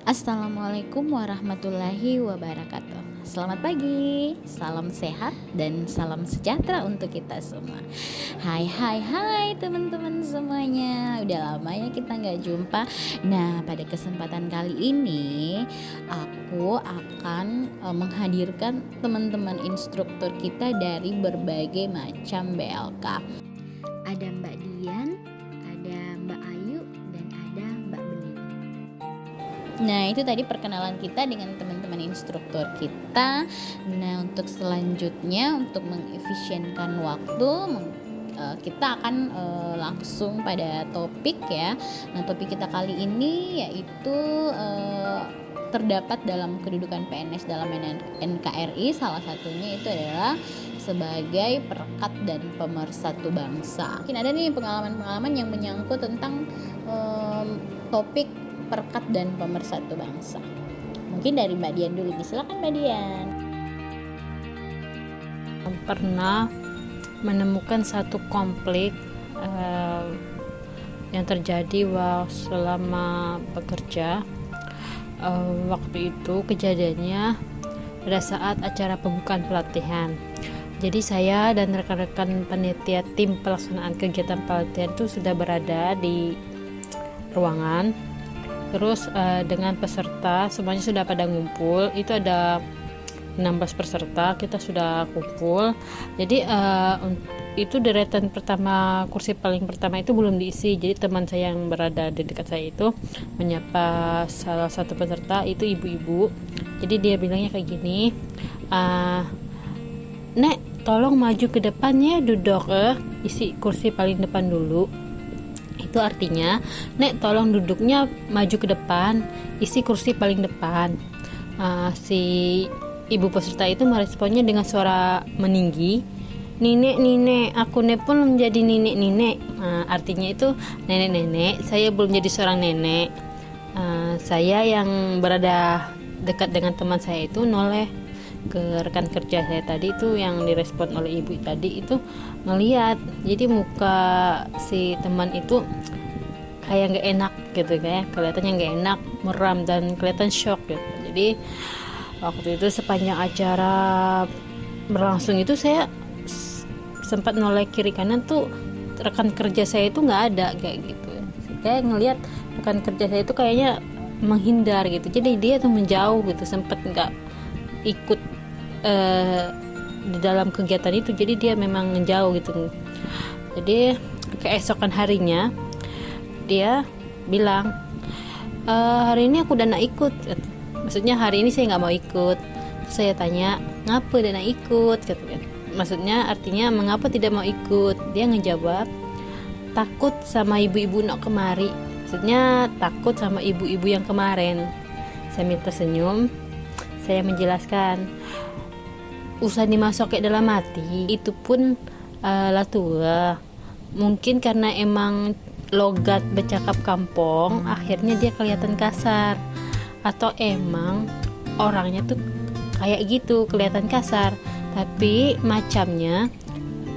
Assalamualaikum warahmatullahi wabarakatuh. Selamat pagi, salam sehat dan salam sejahtera untuk kita semua. Hai teman-teman semuanya. Udah lama ya kita nggak jumpa. Nah, pada kesempatan kali ini aku akan menghadirkan teman-teman instruktur kita dari berbagai macam BLK. Ada Mbak Dian, ada Mbak Ayu, dan ada Mbak Bening. Nah, itu tadi perkenalan kita dengan teman-teman instruktur kita. Nah, untuk selanjutnya, untuk mengefisienkan waktu, kita akan langsung pada topik ya. Nah, topik kita kali ini yaitu terdapat dalam kedudukan PNS dalam NKRI. Salah satunya itu adalah sebagai perekat dan pemersatu bangsa. Mungkin ada nih pengalaman-pengalaman yang menyangkut tentang topik perekat dan pemersatu bangsa. Mungkin dari Mbak Dian dulu. Silakan Mbak Dian. Pernah menemukan satu konflik yang terjadi selama bekerja. Waktu itu kejadiannya pada saat acara pembukaan pelatihan. Jadi saya dan rekan-rekan panitia tim pelaksanaan kegiatan pelatihan itu sudah berada di ruangan. Terus dengan peserta semuanya sudah pada ngumpul. Itu ada 16 peserta, kita sudah kumpul. Jadi itu deretan pertama, kursi paling pertama itu belum diisi. Jadi teman saya yang berada di dekat saya itu menyapa salah satu peserta, itu ibu-ibu. Jadi dia bilangnya kayak gini, Nek, tolong maju ke depannya, duduk isi kursi paling depan dulu. Itu artinya, Nek, tolong duduknya maju ke depan, isi kursi paling depan. Si ibu peserta itu meresponnya dengan suara meninggi, Nenek, aku pun menjadi nenek. Artinya itu, nenek, saya belum jadi seorang nenek. Saya yang berada dekat dengan teman saya itu noleh ke rekan kerja saya tadi itu, yang direspon oleh ibu tadi itu ngeliat. Jadi muka si teman itu kayak nggak enak gitu, kayak kelihatannya nggak enak, muram dan kelihatan shock gitu. Jadi waktu itu sepanjang acara berlangsung itu saya sempat noleh kiri kanan tuh, rekan kerja saya itu nggak ada kayak gitu. Saya ngelihat rekan kerja saya itu kayaknya menghindar gitu. Jadi dia tuh menjauh gitu, sempat nggak ikut di dalam kegiatan itu. Jadi dia memang menjauh gitu. Jadi keesokan harinya dia bilang, hari ini aku udah nak ikut. Maksudnya hari ini saya nggak mau ikut. Saya tanya, ngapa udah nak ikut? Maksudnya artinya mengapa tidak mau ikut? Dia ngejawab, takut sama ibu-ibu nak kemari. Maksudnya takut sama ibu-ibu yang kemarin. Sambil tersenyum, saya menjelaskan, usah dimasuk ke dalam hati. Itu pun lah tua. Mungkin karena emang logat bercakap kampung, akhirnya dia kelihatan kasar. Atau emang orangnya tuh kayak gitu, kelihatan kasar. Tapi macamnya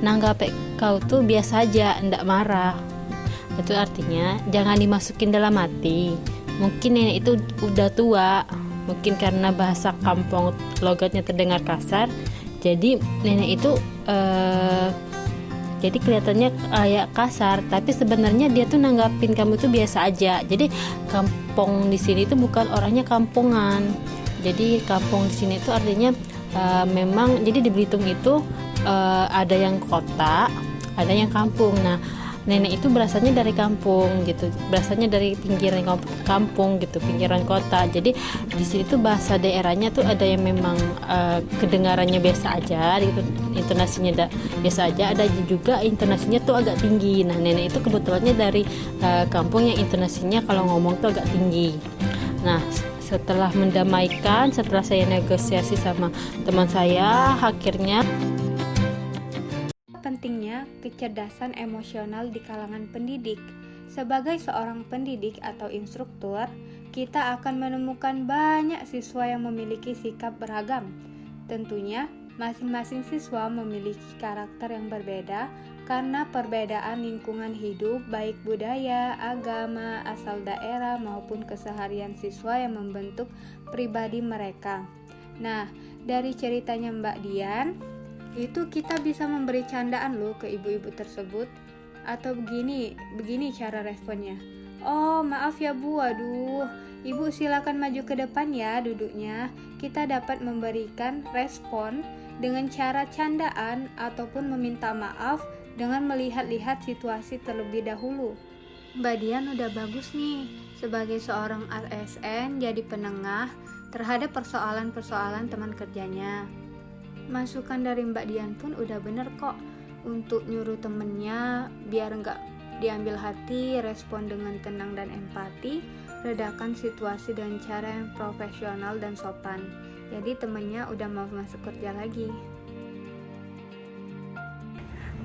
nanggap kau tuh biasa aja, ndak marah. Itu artinya jangan dimasukin dalam hati. Mungkin nenek itu udah tua, mungkin karena bahasa kampung logatnya terdengar kasar, jadi nenek itu jadi kelihatannya kayak kasar, tapi sebenarnya dia tuh nanggapin kamu tuh biasa aja. Jadi kampung di sini tuh bukan orangnya kampungan. Jadi kampung di sini tuh artinya memang, jadi di Belitung itu ada yang kota, ada yang kampung. Nah, nenek itu berasalnya dari kampung gitu, berasalnya dari pinggiran kampung gitu, pinggiran kota. Jadi di sini tuh bahasa daerahnya tuh ada yang memang kedengarannya biasa aja gitu, intonasinya biasa aja, ada juga intonasinya tuh agak tinggi. Nah, nenek itu kebetulannya dari kampung yang intonasinya kalau ngomong tuh agak tinggi. Nah, setelah mendamaikan, setelah saya negosiasi sama teman saya, akhirnya pentingnya kecerdasan emosional di kalangan pendidik. Sebagai seorang pendidik atau instruktur, kita akan menemukan banyak siswa yang memiliki sikap beragam. Tentunya, masing-masing siswa memiliki karakter yang berbeda, karena perbedaan lingkungan hidup baik budaya, agama, asal daerah maupun keseharian siswa yang membentuk pribadi mereka. Nah, dari ceritanya Mbak Dian, itu kita bisa memberi candaan loh ke ibu-ibu tersebut. Atau begini cara responnya. Oh, maaf ya Bu, aduh. Ibu silakan maju ke depan ya duduknya. Kita dapat memberikan respon dengan cara candaan ataupun meminta maaf dengan melihat-lihat situasi terlebih dahulu. Mbak Dian udah bagus nih sebagai seorang ASN jadi penengah terhadap persoalan-persoalan teman kerjanya. Masukan dari Mbak Dian pun udah bener kok untuk nyuruh temennya biar nggak diambil hati, respon dengan tenang dan empati, redakan situasi dengan cara yang profesional dan sopan. Jadi temennya udah mau masuk kerja lagi.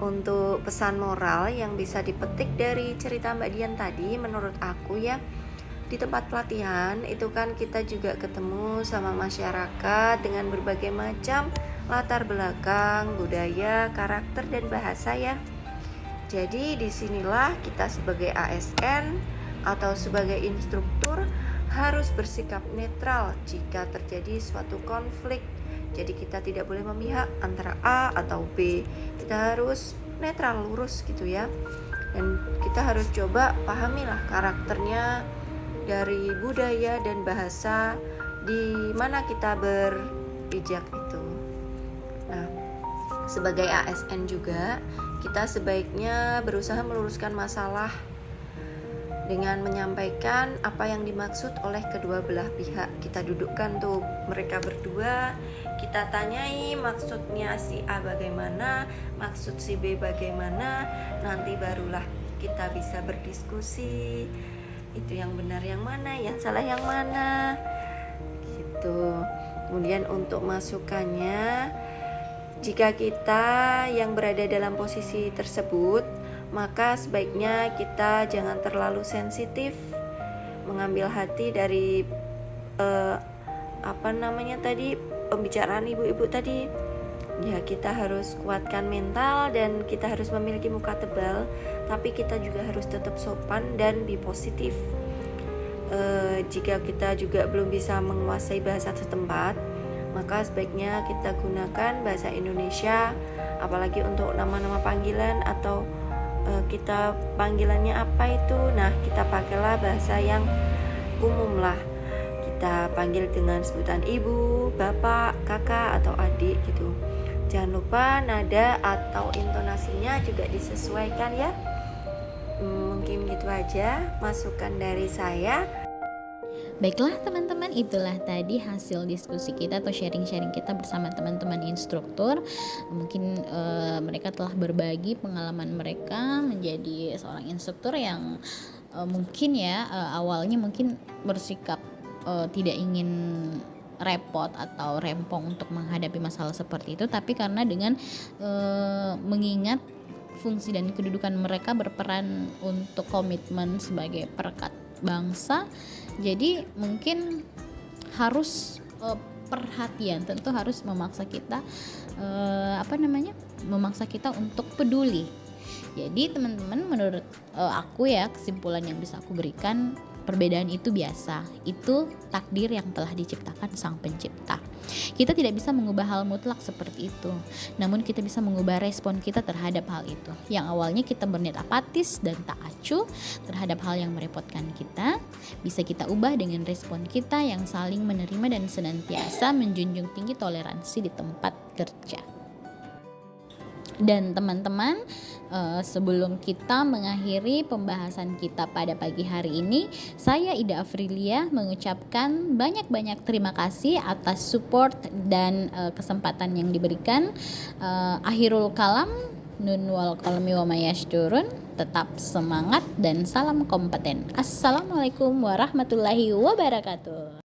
Untuk pesan moral yang bisa dipetik dari cerita Mbak Dian tadi, menurut aku ya, di tempat pelatihan itu kan kita juga ketemu sama masyarakat dengan berbagai macam latar belakang, budaya, karakter, dan bahasa ya. Jadi disinilah kita sebagai ASN atau sebagai instruktur harus bersikap netral jika terjadi suatu konflik. Jadi kita tidak boleh memihak antara A atau B. Kita harus netral, lurus gitu ya. Dan kita harus coba pahamilah karakternya dari budaya dan bahasa di mana kita berpijak itu. Nah, sebagai ASN juga kita sebaiknya berusaha meluruskan masalah dengan menyampaikan apa yang dimaksud oleh kedua belah pihak. Kita dudukkan tuh mereka berdua, kita tanyai maksudnya si A bagaimana, maksud si B bagaimana, nanti barulah kita bisa berdiskusi itu yang benar yang mana, yang salah yang mana gitu. Kemudian untuk masukannya, jika kita yang berada dalam posisi tersebut, maka sebaiknya kita jangan terlalu sensitif mengambil hati dari pembicaraan ibu-ibu tadi. Ya, kita harus kuatkan mental dan kita harus memiliki muka tebal, tapi kita juga harus tetap sopan dan be positif. Jika kita juga belum bisa menguasai bahasa setempat, maka sebaiknya kita gunakan bahasa Indonesia, apalagi untuk nama-nama panggilan atau kita panggilannya apa itu. Nah, kita pakailah bahasa yang umum lah. Kita panggil dengan sebutan ibu, bapak, kakak, atau adik gitu. Jangan lupa nada atau intonasinya juga disesuaikan ya. Mungkin gitu aja masukan dari saya. Baiklah teman-teman, itulah tadi hasil diskusi kita atau sharing-sharing kita bersama teman-teman instruktur. Mungkin mereka telah berbagi pengalaman mereka menjadi seorang instruktur yang mungkin ya awalnya mungkin bersikap tidak ingin repot atau rempong untuk menghadapi masalah seperti itu, tapi karena dengan mengingat fungsi dan kedudukan mereka berperan untuk komitmen sebagai perekat bangsa, jadi mungkin harus perhatian, tentu harus memaksa kita memaksa kita untuk peduli. Jadi teman-teman, menurut aku ya, kesimpulan yang bisa aku berikan, perbedaan itu biasa, itu takdir yang telah diciptakan Sang Pencipta. Kita tidak bisa mengubah hal mutlak seperti itu, namun kita bisa mengubah respon kita terhadap hal itu. Yang awalnya kita berniat apatis dan tak acuh terhadap hal yang merepotkan kita, bisa kita ubah dengan respon kita yang saling menerima dan senantiasa menjunjung tinggi toleransi di tempat kerja. Dan teman-teman, sebelum kita mengakhiri pembahasan kita pada pagi hari ini, saya Ida Afrilia mengucapkan banyak-banyak terima kasih atas support dan kesempatan yang diberikan. Akhirul kalam, nun wal qalmi wa mayasturun. Tetap semangat dan salam kompeten. Assalamualaikum warahmatullahi wabarakatuh.